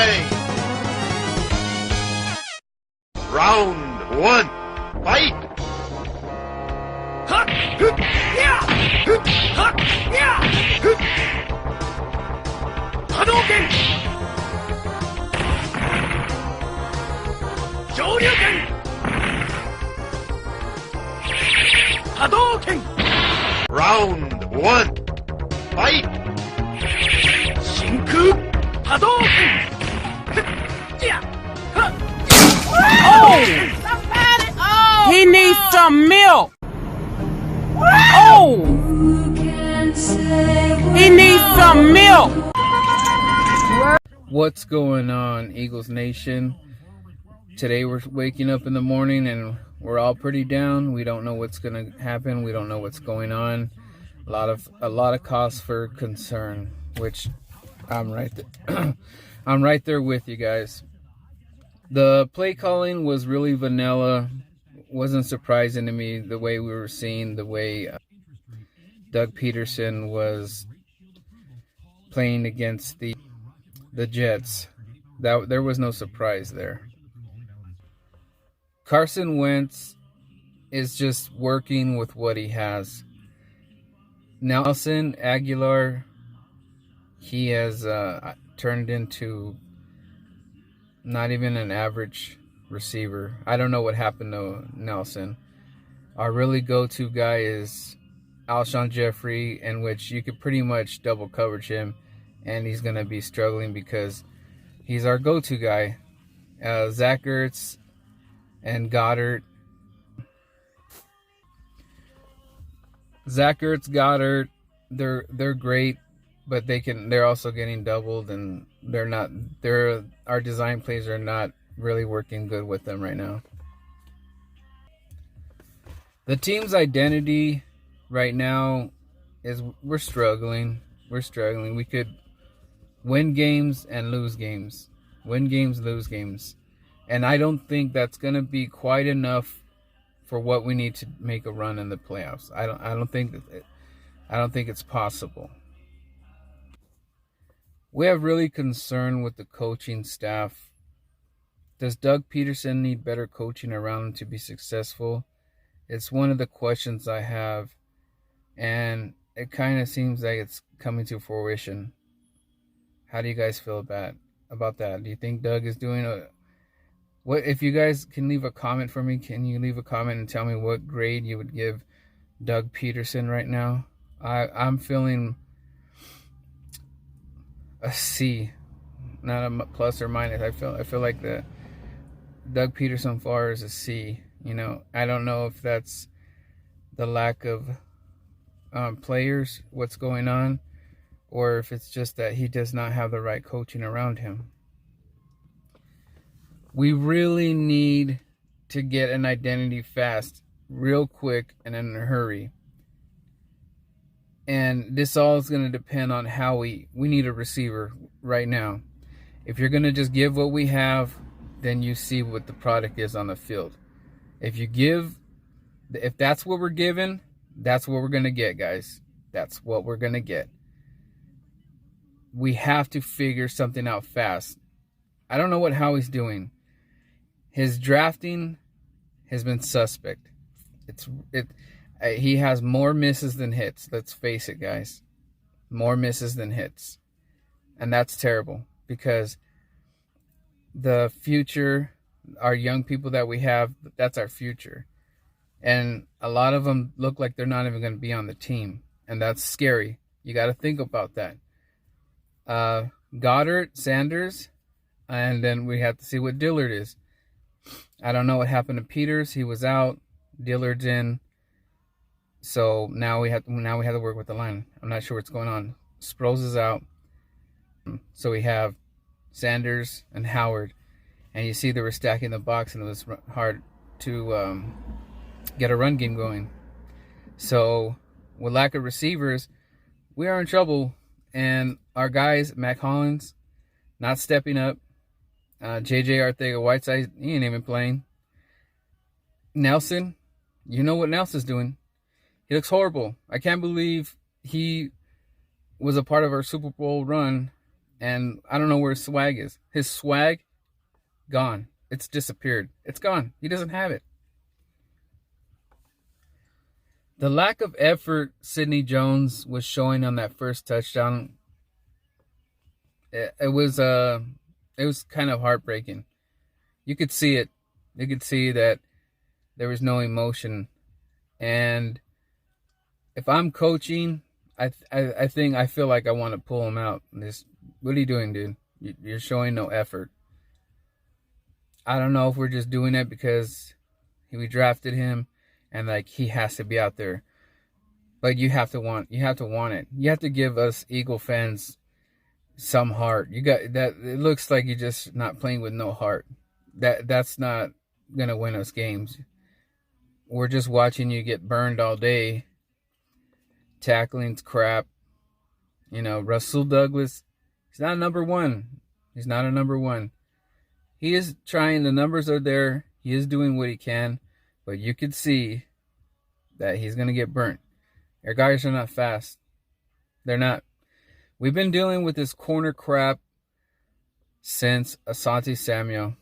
away. Round one, fight! Hadouken! Shoryuken! Hadouken! Round one, fight! Shinku Hadouken! Oh! He needs some milk. Oh! He needs some milk. What's going on, Eagles Nation? Today we're waking up in the morning and we're all pretty down. We don't know what's going to happen. We don't know what's going on. A lot of cause for concern, which I'm right there. I'm right there with you guys. The play calling was really vanilla. Wasn't surprising to me the way we were seeing the way Doug Peterson was playing against the Jets. There was no surprise there. Carson Wentz is just working with what he has. Nelson Aguilar, he has turned into not even an average receiver. I don't know what happened to Nelson. Our really go-to guy is Alshon Jeffrey, in which you could pretty much double coverage him, and he's going to be struggling because he's our go-to guy. Zach Ertz and Goddard. Zach Ertz, Goddard, they're great, but they're also getting doubled, and our design plays are not really working good with them right now. The team's identity right now is we're struggling. We could win games and lose games. Win games, lose games. And I don't think that's going to be quite enough for what we need to make a run in the playoffs. I don't think it's possible. We have really concern with the coaching staff. Does Doug Peterson need better coaching around him to be successful? It's one of the questions I have, and it kind of seems like it's coming to fruition. How do you guys feel about that? Do you think Doug is doing what? If you guys can leave a comment for me, can you leave a comment and tell me what grade you would give Doug Peterson right now? I'm feeling a C, not a plus or minus. I feel like the Doug Peterson far is a C. You know, I don't know if that's the lack of players, what's going on, or if it's just that he does not have the right coaching around him. We really need to get an identity fast, real quick, and in a hurry. And this all is going to depend on how we need a receiver right now. If you're going to just give what we have, then you see what the product is on the field. If that's what we're given, that's what we're going to get, guys. That's what we're going to get. We have to figure something out fast. I don't know what Howie's doing. His drafting has been suspect. He has more misses than hits. Let's face it, guys. More misses than hits. And that's terrible because the future, our young people that we have, that's our future. And a lot of them look like they're not even going to be on the team. And that's scary. You got to think about that. Goddard, Sanders, and then we have to see what Dillard is. I don't know what happened to Peters. He was out. Dillard's in. So now we have to work with the line. I'm not sure what's going on. Sproles is out. So we have Sanders and Howard. And you see they were stacking the box, and it was hard to get a run game going. So with lack of receivers, we are in trouble. And our guys, Mac Hollins, not stepping up. J.J. Arcega-Whiteside, he ain't even playing. Nelson, you know what Nelson's doing. He looks horrible. I can't believe he was a part of our Super Bowl run And I don't know where his swag is. His swag, gone. It's disappeared. It's gone. He doesn't have it. The lack of effort Sidney Jones was showing on that first touchdown, it was kind of heartbreaking. You could see it. You could see that there was no emotion. And if I'm coaching, I feel like I want to pull him out. What are you doing, dude? You're showing no effort. I don't know if we're just doing it because we drafted him and like he has to be out there. But you have to want it. You have to give us Eagle fans some heart. You got that. It looks like you're just not playing with no heart. That's not gonna win us games. We're just watching you get burned all day. Tackling's crap. You know, Russell Douglas, he's not number one. He's not a number one. He is trying. The numbers are there. He is doing what he can. But you could see that he's going to get burnt. Our guys are not fast. They're not. We've been dealing with this corner crap since Asante Samuel.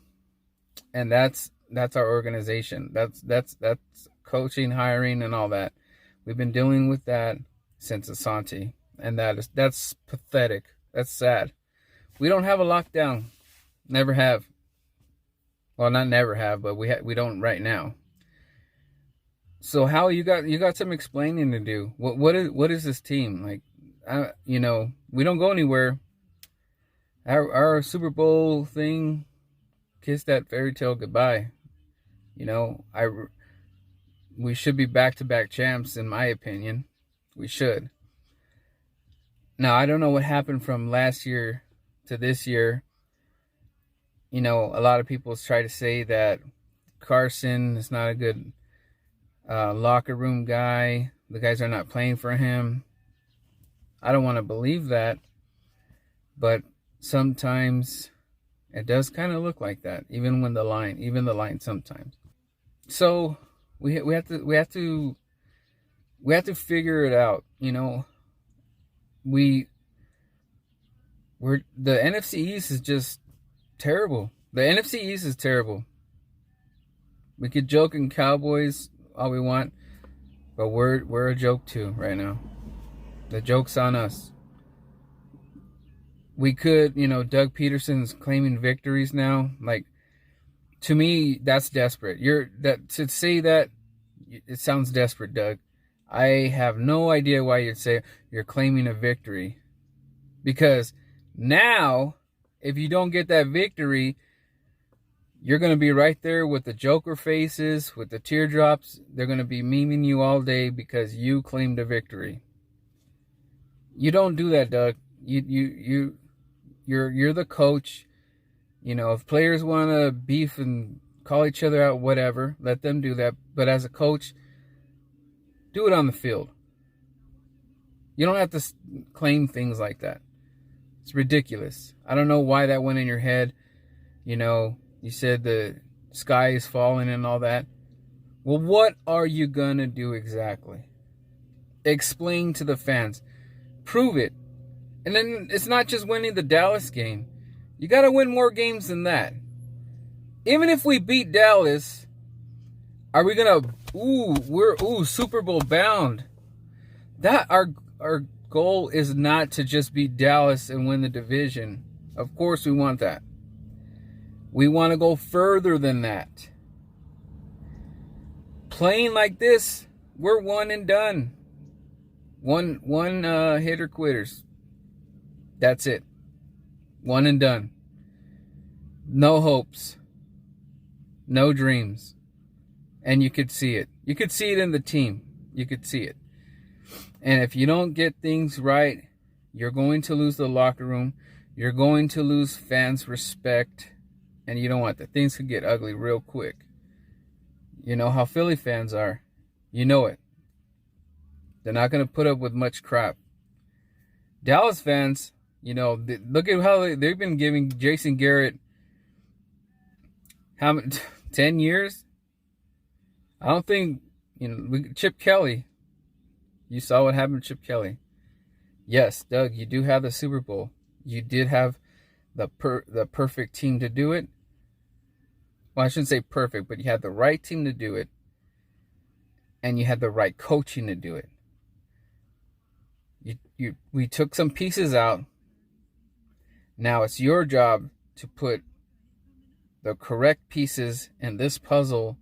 And that's our organization. That's coaching, hiring, and all that. We've been dealing with that since Asante. And that's pathetic. That's sad. We don't have a lockdown. Never have. Well, not never have, but we don't right now. So how you got some explaining to do. What is this team like? We don't go anywhere. Our Super Bowl thing, kiss that fairy tale goodbye. We should be back-to-back champs, in my opinion. We should. Now, I don't know what happened from last year to this year. A lot of people try to say that Carson is not a good locker room guy. The guys are not playing for him. I don't want to believe that. But sometimes it does kind of look like that, even the line sometimes. So we have to figure it out. The NFC East is just terrible. The NFC East is terrible. We could joke in Cowboys all we want, but we're a joke too right now. The joke's on us. We could, Doug Peterson's claiming victories now. Like, to me, that's desperate. To say that, it sounds desperate, Doug. I have no idea why you'd say you're claiming a victory. Because now, if you don't get that victory, you're going to be right there with the Joker faces, with the teardrops. They're going to be memeing you all day because you claimed a victory. You don't do that, Doug. You're the coach. If players want to beef and call each other out, whatever, let them do that. But as a coach, do it on the field. You don't have to claim things like that. It's ridiculous. I don't know why that went in your head. You said the sky is falling and all that. Well, what are you going to do exactly? Explain to the fans. Prove it. And then it's not just winning the Dallas game. You got to win more games than that. Even if we beat Dallas, are we going to... we're Super Bowl bound. That our goal is not to just beat Dallas and win the division. Of course we want that. We want to go further than that. Playing like this, we're one and done. One hitter quitters. That's it. One and done. No hopes. No dreams. And you could see it. You could see it in the team. You could see it. And if you don't get things right, you're going to lose the locker room. You're going to lose fans' respect. And you don't want that. Things could get ugly real quick. You know how Philly fans are. You know it. They're not going to put up with much crap. Dallas fans, look at how they've been giving Jason Garrett how many, 10 years? I don't think, Chip Kelly. You saw what happened to Chip Kelly. Yes, Doug, you do have the Super Bowl. You did have the perfect team to do it. Well, I shouldn't say perfect, but you had the right team to do it. And you had the right coaching to do it. We took some pieces out. Now it's your job to put the correct pieces in this puzzle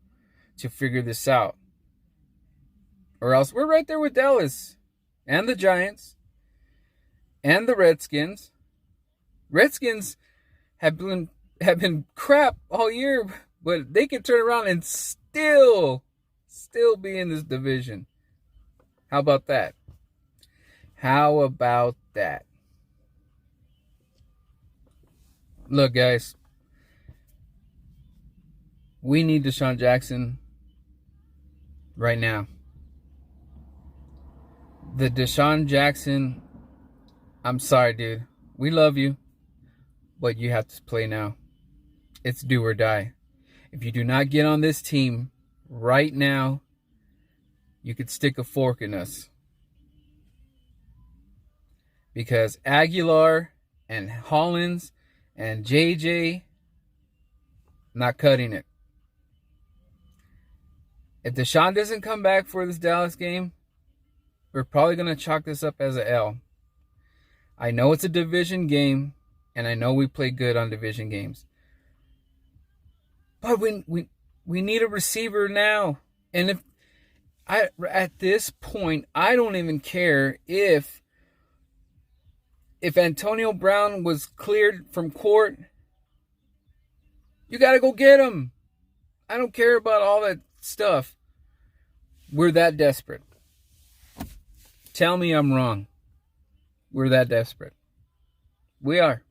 to figure this out. Or else we're right there with Dallas and the Giants and the Redskins. Redskins have been crap all year, but they can turn around and still be in this division. How about that? How about that? Look, guys, we need Deshaun Jackson right now. The Deshaun Jackson, I'm sorry, dude. We love you, but you have to play now. It's do or die. If you do not get on this team right now, you could stick a fork in us. Because Aguilar and Hollins and JJ, not cutting it. If Deshaun doesn't come back for this Dallas game, we're probably going to chalk this up as a L. I know it's a division game, and I know we play good on division games. But we need a receiver now. And at this point, I don't even care if Antonio Brown was cleared from court. You got to go get him. I don't care about all that stuff. We're that desperate. Tell me I'm wrong. We're that desperate. We are.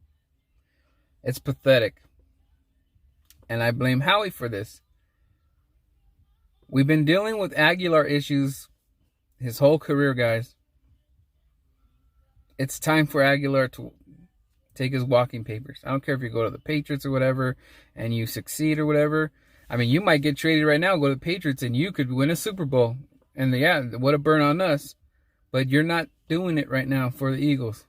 It's pathetic. And I blame Howie for this. We've been dealing with Aguilar issues his whole career, guys. It's time for Aguilar to take his walking papers. I don't care if you go to the Patriots or whatever and you succeed or whatever. I mean, you might get traded right now, go to the Patriots, and you could win a Super Bowl. And yeah, what a burn on us. But you're not doing it right now for the Eagles.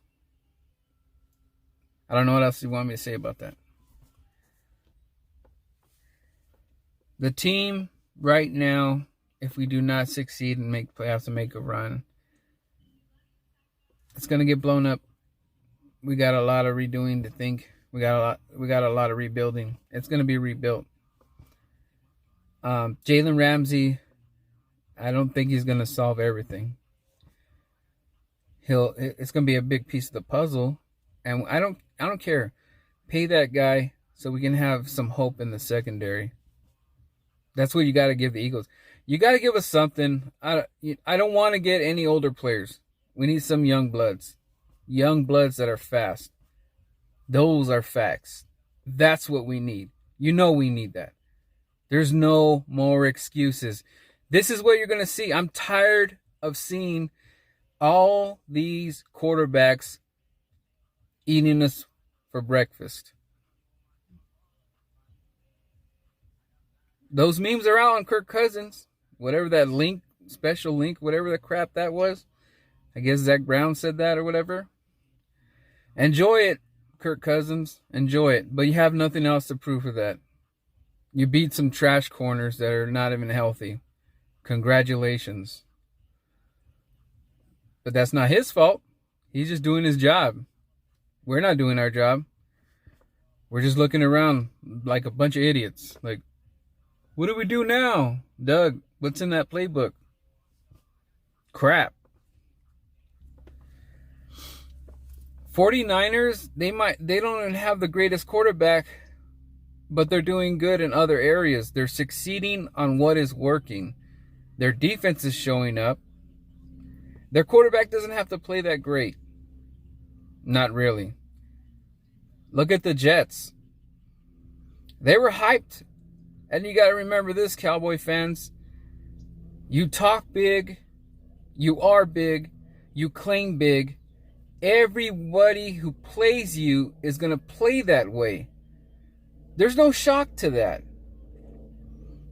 I don't know what else you want me to say about that. The team right now, if we do not succeed and make playoffs and make a run, it's going to get blown up. We got a lot of redoing to think. We got a lot of rebuilding. It's going to be rebuilt. Jalen Ramsey, I don't think he's going to solve everything. It's going to be a big piece of the puzzle, and I don't care. Pay that guy so we can have some hope in the secondary. That's what you got to give the Eagles. You got to give us something. I don't want to get any older players. We need some young bloods. Young bloods that are fast. Those are facts. That's what we need. You know we need that. There's no more excuses. This is what you're going to see. I'm tired of seeing all these quarterbacks eating us for breakfast. Those memes are out on Kirk Cousins. Whatever that link, special link, whatever the crap that was. I guess Zach Brown said that or whatever. Enjoy it, Kirk Cousins. Enjoy it. But you have nothing else to prove for that. You beat some trash corners that are not even healthy. Congratulations. But that's not his fault. He's just doing his job. We're not doing our job. We're just looking around like a bunch of idiots. Like, what do we do now? Doug, what's in that playbook? Crap. 49ers, they don't even have the greatest quarterback, but they're doing good in other areas. They're succeeding on what is working. Their defense is showing up. Their quarterback doesn't have to play that great. Not really. Look at the Jets. They were hyped. And you got to remember this, Cowboy fans. You talk big. You are big. You claim big. Everybody who plays you is going to play that way. There's no shock to that.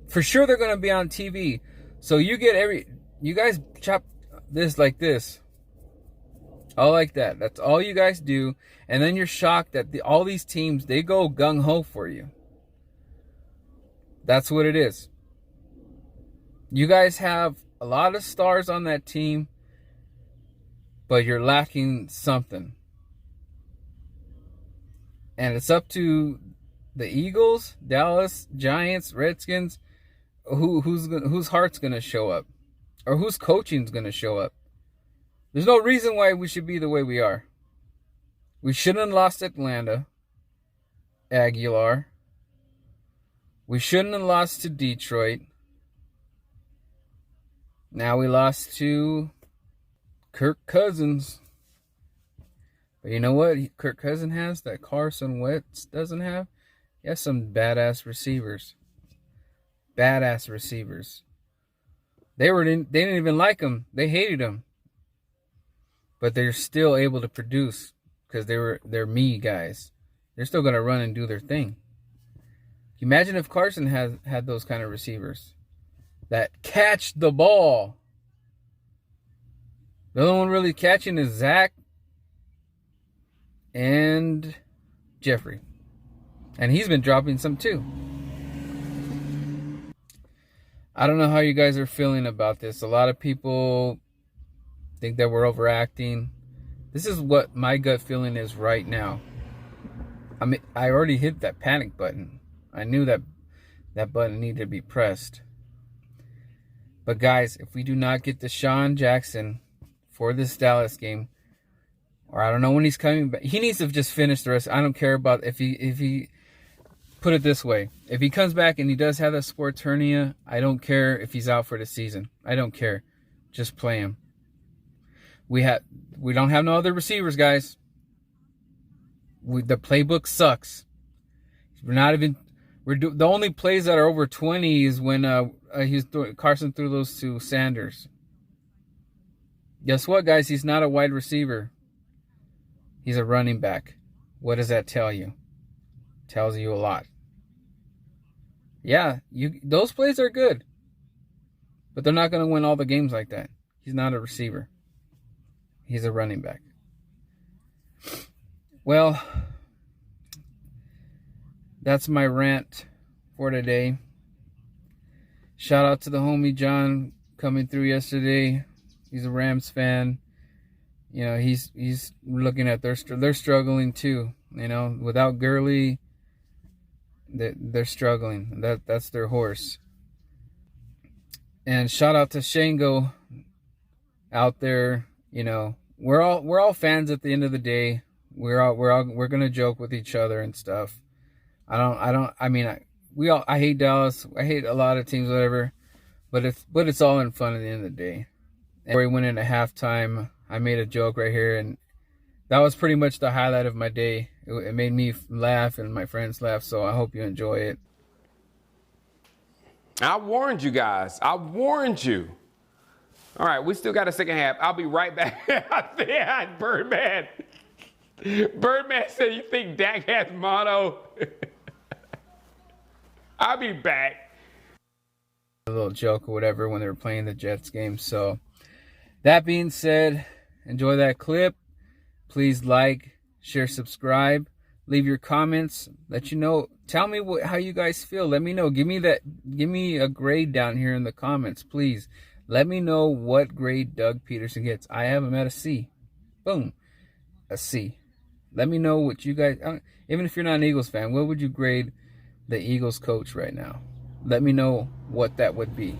For sure they're going to be on TV. So you guys chop this like this. All like that. That's all you guys do. And then you're shocked that all these teams, they go gung-ho for you. That's what it is. You guys have a lot of stars on that team, but you're lacking something. And it's up to the Eagles, Dallas, Giants, Redskins, whose heart's going to show up, or whose coaching's going to show up. There's no reason why we should be the way we are. We shouldn't have lost Atlanta, Aguilar. We shouldn't have lost to Detroit. Now we lost to Kirk Cousins. But you know what Kirk Cousins has that Carson Wentz doesn't have? He has some badass receivers. Badass receivers. They didn't even like him. They hated him. But they're still able to produce because they're me guys. They're still gonna run and do their thing. Imagine if Carson had those kind of receivers that catch the ball. The only one really catching is Zach and Jeffrey. And he's been dropping some too. I don't know how you guys are feeling about this. A lot of people think that we're overacting. This is what my gut feeling is right now. I mean, I already hit that panic button. I knew that button needed to be pressed. But guys, if we do not get Deshaun Jackson for this Dallas game, or I don't know when he's coming back, he needs to just finish the rest. I don't care about if he put it this way. If he comes back and he does have that sports hernia, I don't care if he's out for the season. I don't care. Just play him. We don't have no other receivers, guys. The playbook sucks. The only plays that are over 20 is when Carson threw those to Sanders. Guess what, guys? He's not a wide receiver. He's a running back. What does that tell you? Tells you a lot. Yeah, those plays are good. But they're not going to win all the games like that. He's not a receiver. He's a running back. Well, that's my rant for today. Shout out to the homie John coming through yesterday. He's a Rams fan. You know, he's looking at they're struggling too. You know, without Gurley, they're struggling. That's their horse. And shout out to Shango out there. You know, we're all fans at the end of the day. We're gonna joke with each other and stuff. I hate Dallas. I hate a lot of teams, whatever. But it's all in fun at the end of the day. And we went into halftime. I made a joke right here, and that was pretty much the highlight of my day. It made me laugh and my friends laugh. So I hope you enjoy it. I warned you guys. I warned you. All right, we still got a second half. I'll be right back. Yeah, Birdman. Birdman said, you think Dak has mono? I'll be back. A little joke or whatever when they were playing the Jets game. So that being said, enjoy that clip. Please like, share, subscribe. Leave your comments. Let you know. Tell me how you guys feel. Let me know. Give me a grade down here in the comments, please. Let me know what grade Doug Peterson gets. I have him at a C. Boom. A C. Let me know what you guys, even if you're not an Eagles fan, what would you grade the Eagles coach right now? Let me know what that would be.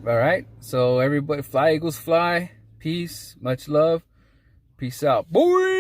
All right. So everybody, fly Eagles fly. Peace. Much love. Peace out. Boy.